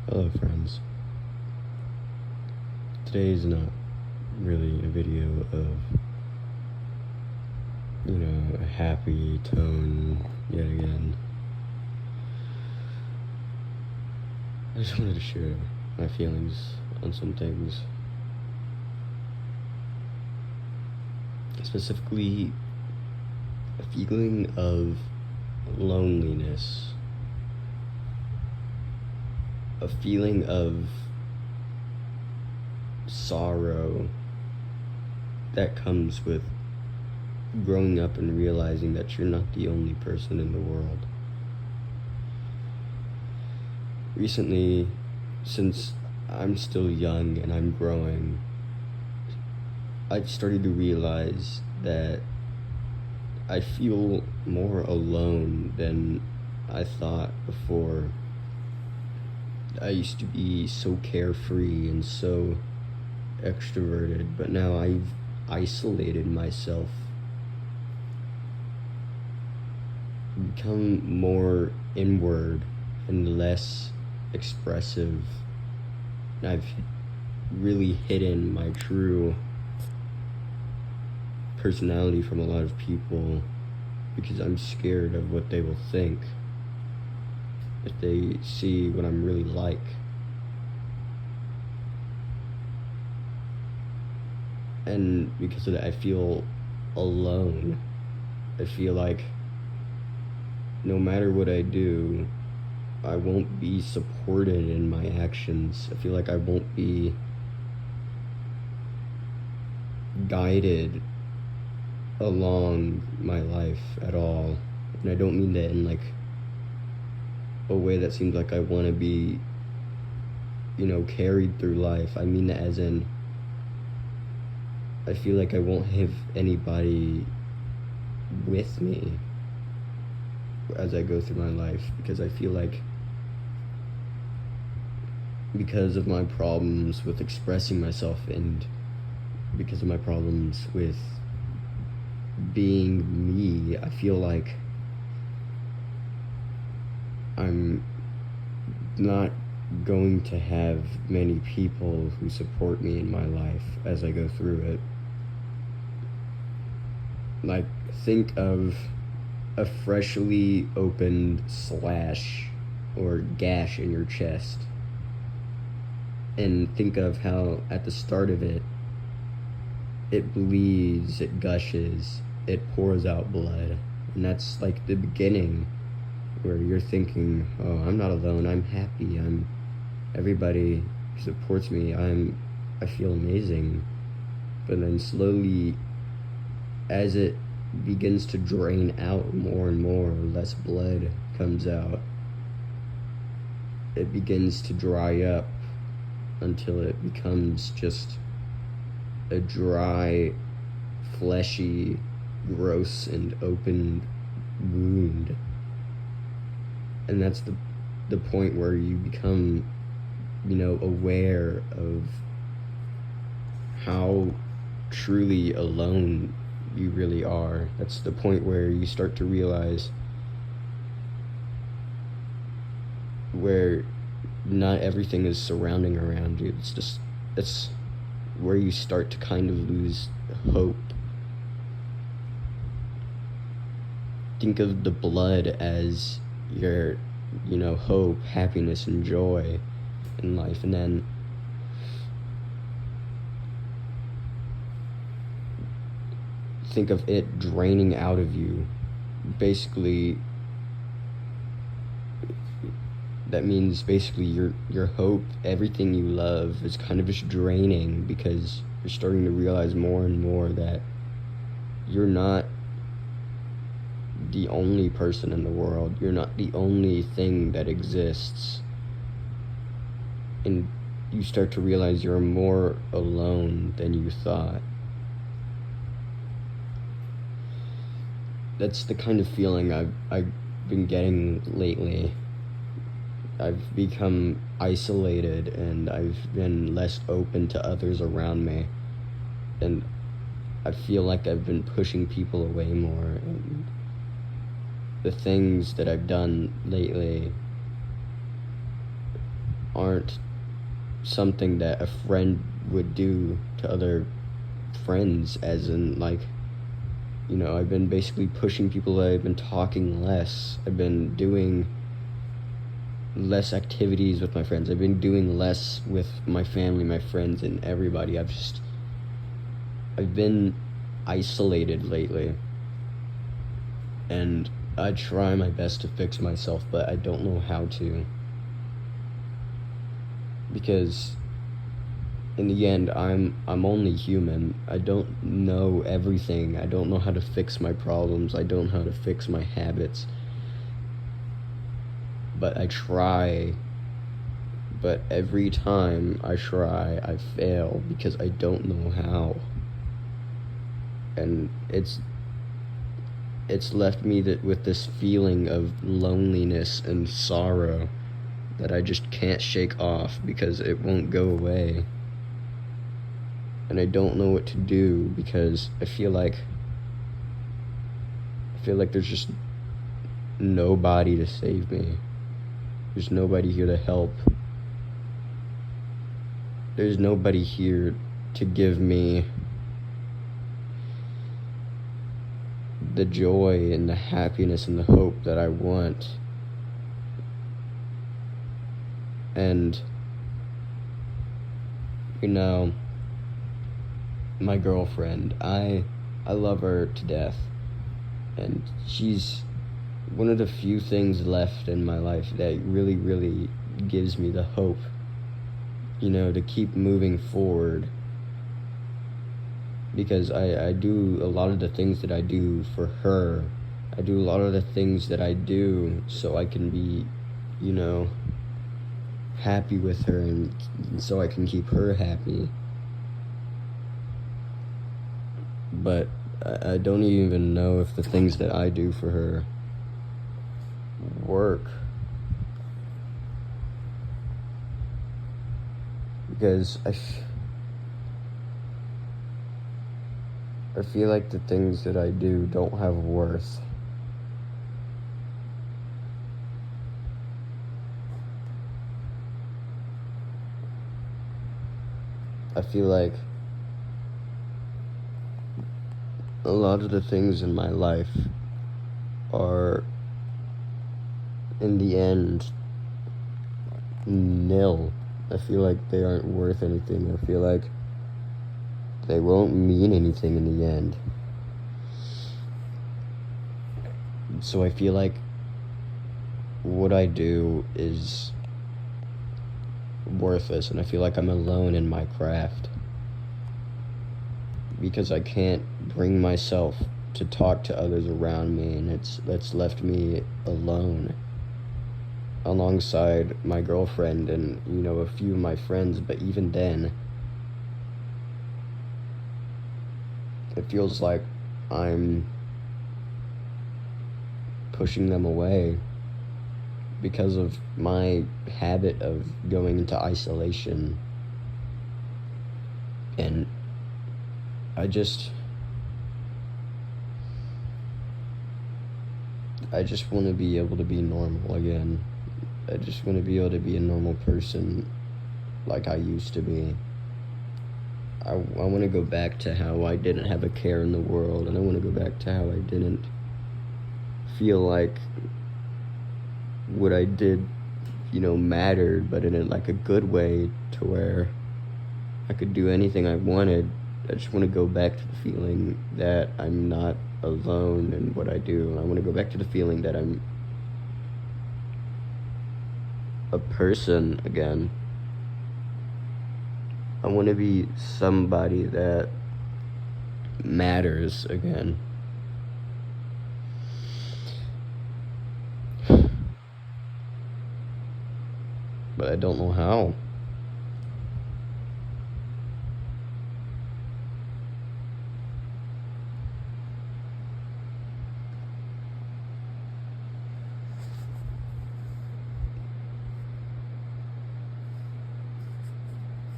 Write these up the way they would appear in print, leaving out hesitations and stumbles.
Hello friends. Today is not really a video of, a happy tone yet again. I just wanted to share my feelings on some things. Specifically, a feeling of loneliness. A feeling of sorrow that comes with growing up and realizing that you're not the only person in the world. Recently, since I'm still young and I'm growing, I've started to realize that I feel more alone than I thought before. I used to be so carefree and so extroverted, but now I've isolated myself, become more inward and less expressive, and I've really hidden my true personality from a lot of people because I'm scared of what they will think if they see what I'm really like. And because of that, I feel alone. I feel like no matter what I do, I won't be supported in my actions. I feel like I won't be guided along my life at all. And I don't mean that in like a way that seems like I want to be, carried through life. I mean that as in, I feel like I won't have anybody with me as I go through my life, because I feel like because of my problems with expressing myself and because of my problems with being me, I feel like I'm not going to have many people who support me in my life as I go through it. Like, think of a freshly opened slash or gash in your chest, and think of how at the start of it, it bleeds, it gushes, it pours out blood, and that's like the beginning where you're thinking, oh, I'm not alone, I'm happy, everybody supports me, I feel amazing. But then slowly, as it begins to drain out more and more, less blood comes out, it begins to dry up until it becomes just a dry, fleshy, gross and open wound. And that's the point where you become, aware of how truly alone you really are. That's the point where you start to realize where not everything is surrounding around you. It's where you start to kind of lose hope. Think of the blood as your, hope, happiness, and joy in life, and then think of it draining out of you. Basically, that means basically your hope, everything you love is kind of just draining, because you're starting to realize more and more that you're not the only person in the world. You're not the only thing that exists. And you start to realize you're more alone than you thought. That's the kind of feeling I've been getting lately. I've become isolated and I've been less open to others around me. And I feel like I've been pushing people away more. And the things that I've done lately aren't something that a friend would do to other friends, as in, like, you know, I've been basically pushing people away. I've been talking less. I've been doing less activities with my friends. I've been doing less with my family, my friends, and everybody. I've been isolated lately. And I try my best to fix myself, but I don't know how to. Because in the end, I'm only human. I don't know everything. I don't know how to fix my problems. I don't know how to fix my habits. But I try. But every time I try, I fail because I don't know how. And it's left me with this feeling of loneliness and sorrow that I just can't shake off because it won't go away. And I don't know what to do because I feel like there's just nobody to save me. There's nobody here to help. There's nobody here to give me the joy and the happiness and the hope that I want. And, you know, my girlfriend, I love her to death, and she's one of the few things left in my life that really, really gives me the hope, you know, to keep moving forward. Because I do a lot of the things that I do for her. I do a lot of the things that I do so I can be, you know, happy with her, and so I can keep her happy. But I don't even know if the things that I do for her work. Because I feel like the things that I do don't have worth. I feel like a lot of the things in my life are, in the end, nil. I feel like they aren't worth anything. I feel like they won't mean anything in the end. So I feel like what I do is worthless, and I feel like I'm alone in my craft. Because I can't bring myself to talk to others around me, and that's left me alone. Alongside my girlfriend and, you know, a few of my friends, but even then, it feels like I'm pushing them away because of my habit of going into isolation. And I just want to be able to be normal again. I just want to be able to be a normal person like I used to be. I want to go back to how I didn't have a care in the world, and I want to go back to how I didn't feel like what I did, you know, mattered, but in like a good way, to where I could do anything I wanted. I just want to go back to the feeling that I'm not alone in what I do. I want to go back to the feeling that I'm a person again. I want to be somebody that matters again. But I don't know how.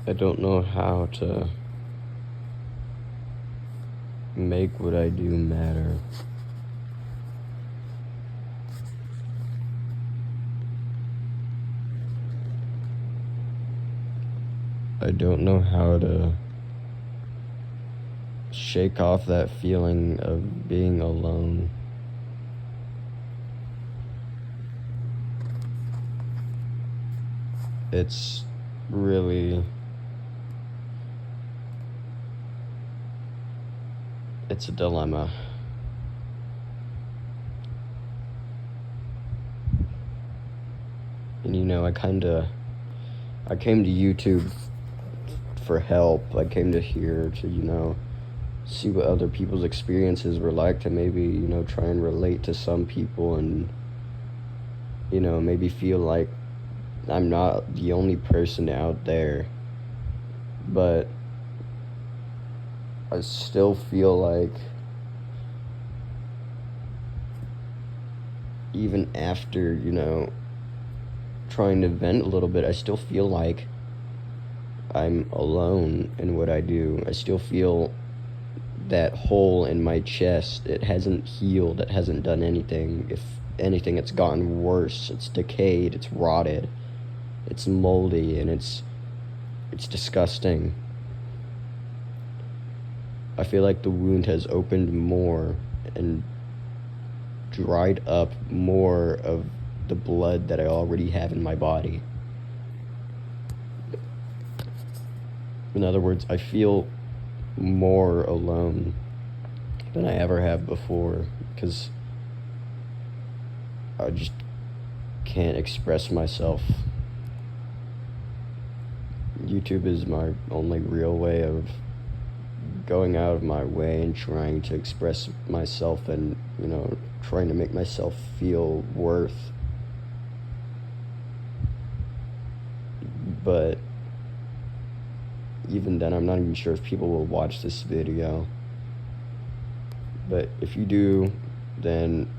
I don't know how to make what I do matter. I don't know how to shake off that feeling of being alone. It's really, it's a dilemma. And I came to YouTube for help. I came to here to, see what other people's experiences were like, to maybe, try and relate to some people and, maybe feel like I'm not the only person out there. But I still feel like even after, trying to vent a little bit, I still feel like I'm alone in what I do. I still feel that hole in my chest. It hasn't healed. It hasn't done anything. If anything, it's gotten worse. It's decayed. It's rotted. It's moldy, and it's disgusting. I feel like the wound has opened more and dried up more of the blood that I already have in my body. In other words, I feel more alone than I ever have before, because I just can't express myself. YouTube is my only real way of going out of my way and trying to express myself and, trying to make myself feel worth. But even then, I'm not even sure if people will watch this video. But if you do, then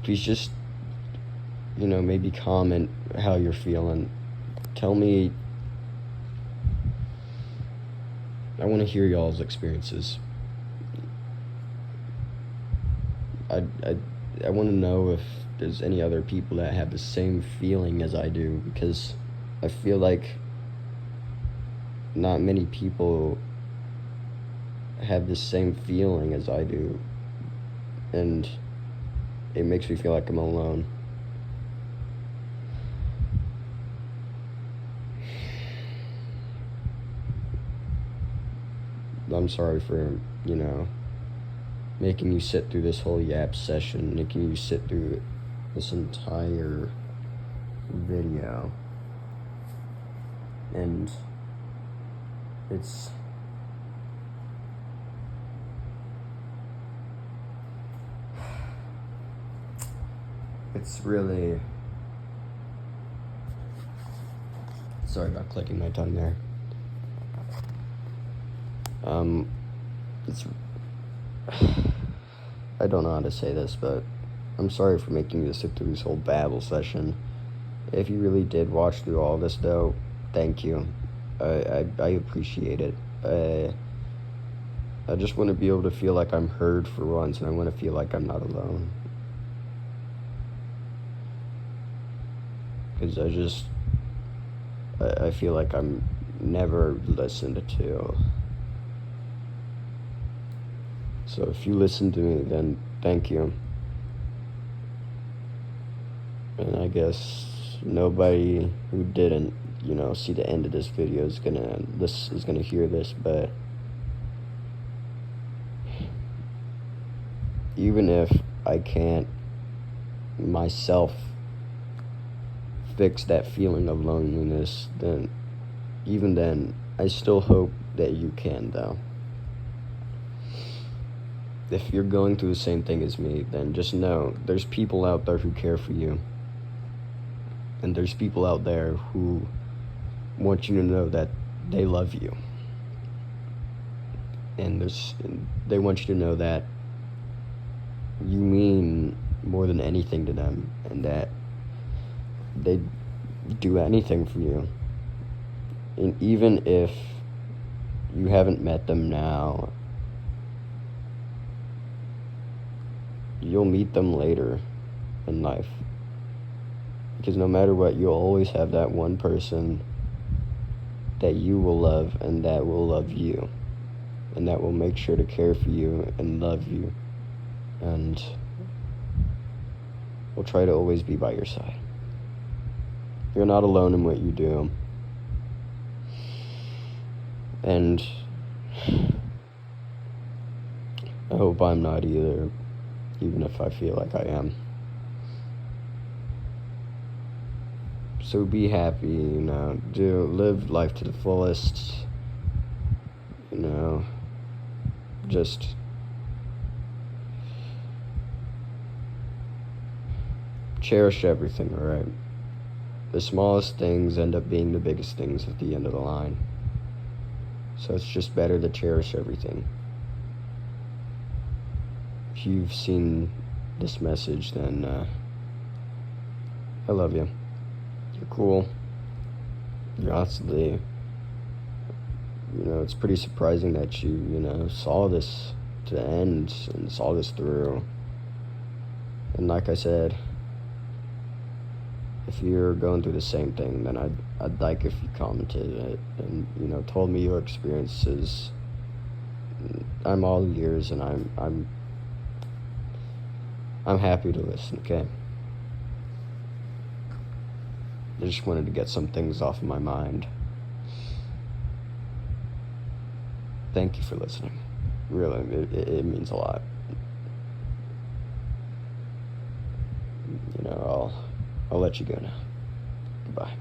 please just, maybe comment how you're feeling. Tell me. I want to hear y'all's experiences. I want to know if there's any other people that have the same feeling as I do, because I feel like not many people have the same feeling as I do, and it makes me feel like I'm alone. I'm sorry for, making you sit through this whole yap session, making you sit through this entire video. And it's really, sorry about clicking my tongue there. I don't know how to say this, but I'm sorry for making you sit through this whole babble session. If you really did watch through all this, though, thank you. I appreciate it. I just want to be able to feel like I'm heard for once, and I want to feel like I'm not alone. Because I feel like I'm never listened to. So if you listen to me, then thank you. And I guess nobody who didn't, see the end of this video is gonna hear this, but even if I can't myself fix that feeling of loneliness, then even then, I still hope that you can, though. If you're going through the same thing as me, then just know there's people out there who care for you. And there's people out there who want you to know that they love you. And they want you to know that you mean more than anything to them, and that they do anything for you. And even if you haven't met them now, you'll meet them later in life. Because no matter what, you'll always have that one person that you will love and that will love you, and that will make sure to care for you and love you, and will try to always be by your side. You're not alone in what you do. And I hope I'm not either, even if I feel like I am. So be happy, live life to the fullest, just cherish everything, alright? The smallest things end up being the biggest things at the end of the line. So it's just better to cherish everything. If you've seen this message, then I love you. You're cool. You're honestly, it's pretty surprising that you saw this to the end and saw this through. And like I said, if you're going through the same thing, then I'd like if you commented it and told me your experiences. I'm all ears, and I'm happy to listen. Okay. I just wanted to get some things off of my mind. Thank you for listening. Really, it means a lot. I'll let you go now. Goodbye.